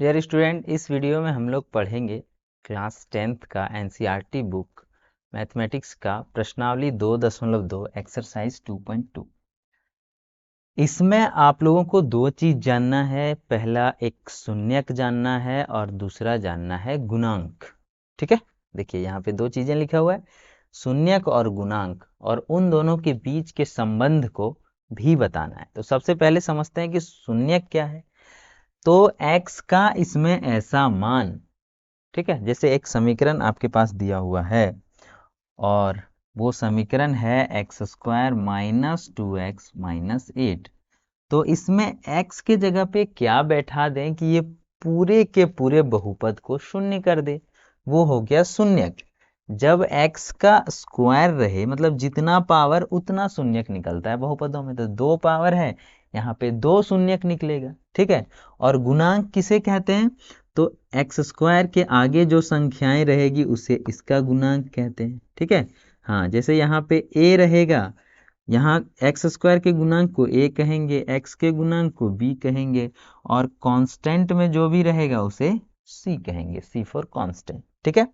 Dear student, इस video में हम लोग पढ़ेंगे क्लास 10th का एनसीईआरटी बुक मैथमेटिक्स का प्रश्नावली 2.2 एक्सरसाइज 2.2। इसमें आप लोगों को दो चीज जानना है। पहला एक शून्यक जानना है और दूसरा जानना है गुणांक। ठीक है, देखिए यहाँ पे दो चीजें लिखा हुआ है, शून्यक और गुणांक, और उन दोनों के बीच के संबंध को भी बताना है। तो सबसे पहले समझते हैं कि शून्यक क्या है। तो x का इसमें ऐसा मान, ठीक है, जैसे एक समीकरण आपके पास दिया हुआ है और वो समीकरण है x² माइनस 2x माइनस 8। तो इसमें x के जगह पे क्या बैठा दें कि ये पूरे के पूरे बहुपद को शून्य कर दे, वो हो गया शून्यक। जब x का स्क्वायर रहे, मतलब जितना पावर उतना शून्यक निकलता है बहुपदों में, तो 2 पावर है, यहाँ पे 2 शून्यक निकलेगा। ठीक है, और गुणांक किसे कहते हैं? तो x² के आगे जो संख्याएं रहेगी उसे इसका गुणांक कहते हैं। ठीक है, हाँ, जैसे यहाँ पे a रहेगा, यहाँ x² के गुणांक को a कहेंगे, x के गुणांक को b कहेंगे, और कांस्टेंट में जो भी रहेगा उसे c कहेंगे, c फॉर कांस्टेंट। ठीक है,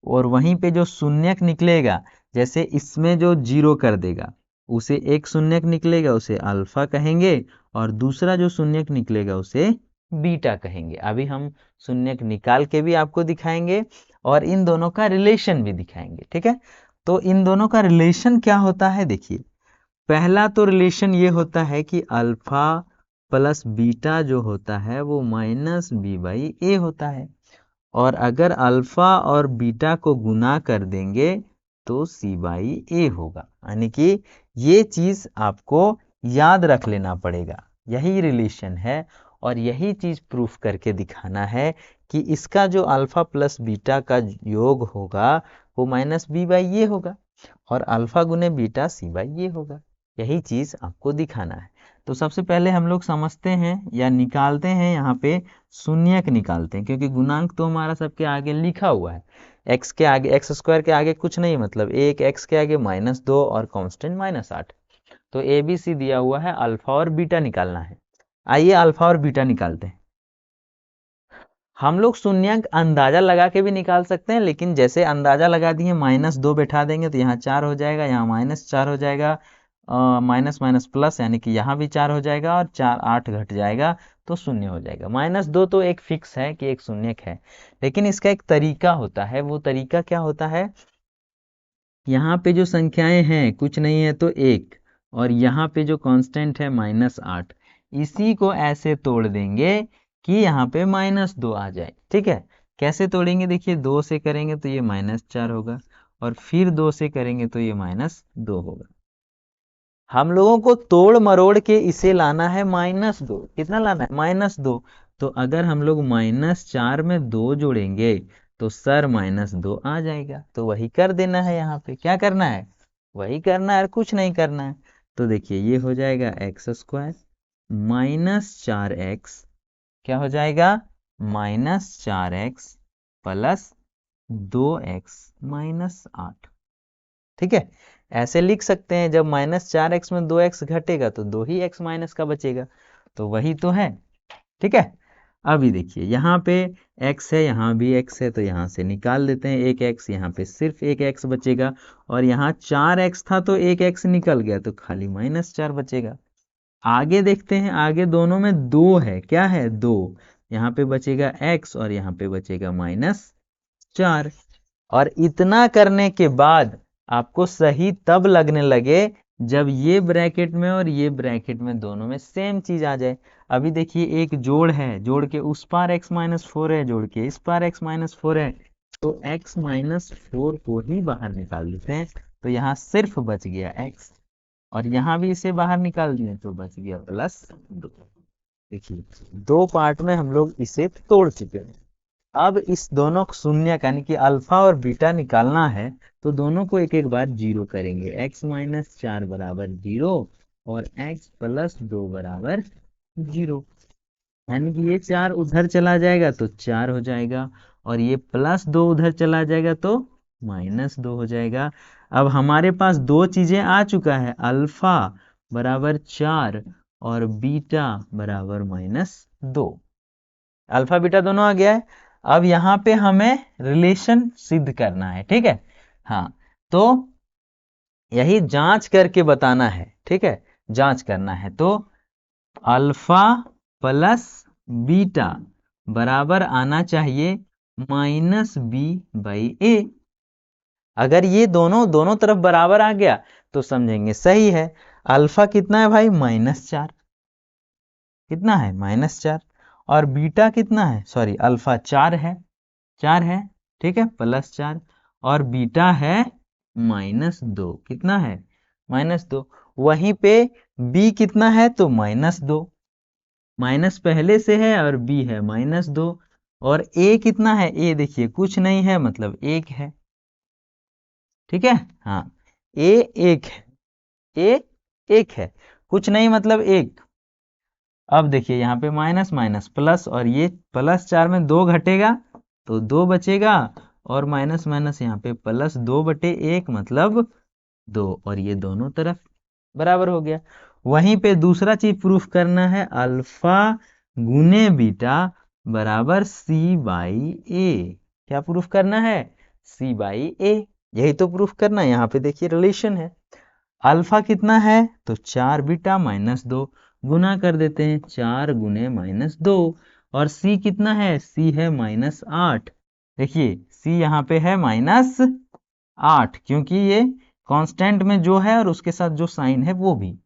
और वहीं पे जो शून्यक निकलेगा, जैसे इसमें जो 0 कर देगा उसे एक शून्यक निकलेगा, उसे अल्फा कहेंगे, और दूसरा जो शून्यक निकलेगा उसे बीटा कहेंगे। अभी हम शून्यक निकाल के भी आपको दिखाएंगे और इन दोनों का रिलेशन भी दिखाएंगे। ठीक है, तो इन दोनों का रिलेशन क्या होता है, देखिए। पहला तो रिलेशन ये होता है कि अल्फा प्लस बीटा जो होता है वो माइनस बी बाई ए होता है, और अगर अल्फा और बीटा को गुना कर देंगे तो सी बाई ए होगा। यानी कि ये चीज आपको याद रख लेना पड़ेगा, यही रिलेशन है, और यही चीज प्रूफ करके दिखाना है कि इसका जो अल्फा प्लस बीटा का योग होगा वो माइनस बी बाई ये होगा, और अल्फा गुने बीटा सी बाई ये होगा। यही चीज आपको दिखाना है। तो सबसे पहले हम लोग समझते हैं या निकालते हैं, यहाँ पे शून्यक निकालते हैं, क्योंकि गुणांक तो हमारा सबके आगे लिखा हुआ है। x के आगे, x² के आगे कुछ नहीं, मतलब एक x के आगे -2 और कांस्टेंट -8। तो ए बी सी दिया हुआ है, अल्फा और बीटा निकालना है। आइए अल्फा और बीटा निकालते हैं। हम लोग शून्यक अंदाजा लगा के भी निकाल सकते हैं, लेकिन जैसे अंदाजा लगा दिए, -2 बैठा देंगे तो यहाँ 4 हो जाएगा, यहाँ -4 हो जाएगा, माइनस माइनस प्लस, यानी कि यहाँ भी 4 हो जाएगा, और 4 8 घट जाएगा तो शून्य हो जाएगा। -2 तो एक फिक्स है कि एक शून्यक है, लेकिन इसका एक तरीका होता है। वो तरीका क्या होता है? यहाँ पे जो संख्याएं हैं कुछ नहीं है तो 1, और यहाँ पे जो कांस्टेंट है -8, इसी को ऐसे तोड़ देंगे कि यहाँ पे -2 आ जाए। ठीक है, कैसे तोड़ेंगे? देखिए, 2 से करेंगे तो ये -4 होगा, और फिर 2 से करेंगे तो ये -2 होगा। हम लोगों को तोड़ मरोड़ के इसे लाना है -2। कितना लाना है? -2। तो अगर हम लोग -4 में 2 जोड़ेंगे तो सर -2 आ जाएगा। तो वही कर देना है, यहाँ पे क्या करना है? वही करना है और कुछ नहीं करना है। तो देखिए, ये हो जाएगा x² -4x, क्या हो जाएगा? -4x plus 2x -8। ठीक है, ऐसे लिख सकते हैं। जब -4x में 2x घटेगा तो 2 ही x माइनस का बचेगा, तो वही तो है। ठीक है, अभी देखिए, यहाँ पे x है, यहाँ भी x है, तो यहाँ से निकाल देते हैं एक x, यहाँ पे सिर्फ एक x बचेगा, और यहाँ 4x था तो एक x निकल गया, तो खाली -4 बचेगा। आगे देखते हैं, आगे दोनों में 2 है, क्या है? 2। यहाँ पे बचेगा x और यहाँ पे बचेगा -4। और इतना करने के बाद आपको सही तब लगने लगे जब ये ब्रैकेट में और ये ब्रैकेट में दोनों में सेम चीज आ जाए। अभी देखिए, एक जोड़ है, जोड़ के उस पार x-4 है, जोड़ के इस पार x-4 है, तो x-4 को ही बाहर निकाल देते हैं, तो यहाँ सिर्फ बच गया x, और यहाँ भी इसे बाहर निकाल दिए तो बच गया +2। देखिए, 2 पार्ट में हम लोग इसे तोड़ चुके हैं। अब इस दोनों शून्य यानी कि अल्फा और बीटा निकालना है, तो दोनों को एक एक बार 0 करेंगे। x-4 बराबर 0 और x + 2 बराबर 0, यानी कि ये 4 उधर चला जाएगा तो 4 हो जाएगा, और ये +2 उधर चला जाएगा तो -2 हो जाएगा। अब हमारे पास दो चीजें आ चुका है, अल्फा बराबर 4 और बीटा बराबर -2। अल्फा बीटा दोनों आ गया है। अब यहाँ पे हमें रिलेशन सिद्ध करना है, ठीक है। हाँ, तो यही जांच करके बताना है, ठीक है, जांच करना है। तो अल्फा प्लस बीटा बराबर आना चाहिए -b/a। अगर ये दोनों दोनों तरफ बराबर आ गया तो समझेंगे सही है। अल्फा कितना है भाई? -4। कितना है? -4। और बीटा कितना है? सॉरी, अल्फा 4 है, 4 है, ठीक है, +4। और बीटा है -2। कितना है? -2। वहीं पे बी कितना है? तो -2। माइनस पहले से है और बी है -2। और ए कितना है? ए देखिए कुछ नहीं है, मतलब 1 है, ठीक है। हाँ, ए 1 है, ए 1 है, कुछ नहीं मतलब 1। अब देखिए यहाँ पे माइनस माइनस प्लस, और ये +4 में 2 घटेगा तो 2 बचेगा, और माइनस माइनस यहाँ पे +2/1 मतलब 2, और ये दोनों तरफ बराबर हो गया। वहीं पे दूसरा चीज प्रूफ करना है, अल्फा गुने बीटा बराबर c/a। क्या प्रूफ करना है? c/a। यही तो प्रूफ करना है। यहाँ पे देखिए रिलेशन है। अल्फा कितना है? तो 4 बीटा -2, गुना कर देते हैं, 4 गुने -2। और c कितना है? c है -8। देखिए c यहाँ पे है -8, क्योंकि ये कांस्टेंट में जो है और उसके साथ जो साइन है वो भी।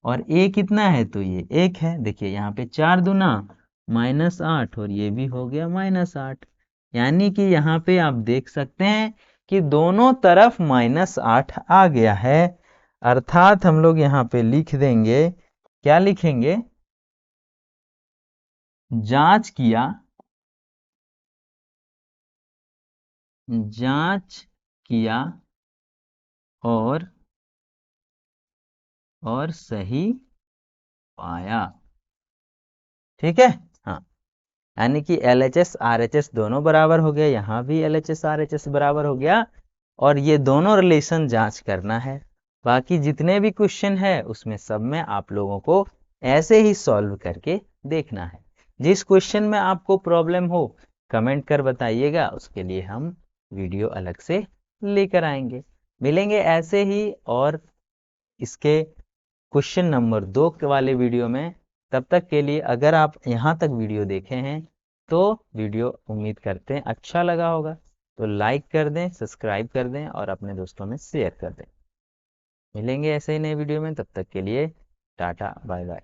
और a कितना है? तो ये 1 है। देखिए यहाँ पे 4 दूना -8, और ये भी हो गया -8। यानी कि यहाँ पे आप देख सकते हैं कि दोनों तरफ -8 आ गया है। अर्थात हम लोग यहाँ पे लिख देंगे, क्या लिखेंगे? जांच किया, जांच किया और सही पाया, ठीक है। हाँ, यानी कि LHS RHS दोनों बराबर हो गया, यहाँ भी LHS RHS बराबर हो गया, और ये दोनों रिलेशन जांच करना है। बाकी जितने भी क्वेश्चन है उसमें सब में आप लोगों को ऐसे ही सॉल्व करके देखना है। जिस क्वेश्चन में आपको प्रॉब्लम हो कमेंट कर बताइएगा, उसके लिए हम वीडियो अलग से लेकर आएंगे। मिलेंगे ऐसे ही और इसके क्वेश्चन नंबर 2 के वाले वीडियो में। तब तक के लिए अगर आप यहाँ तक वीडियो देखे हैं तो वीडियो उम्मीद करते हैं अच्छा लगा होगा, तो लाइक कर दें, सब्सक्राइब कर दें और अपने दोस्तों में शेयर कर दें। मिलेंगे ऐसे ही नए वीडियो में, तब तक के लिए टाटा बाय बाय।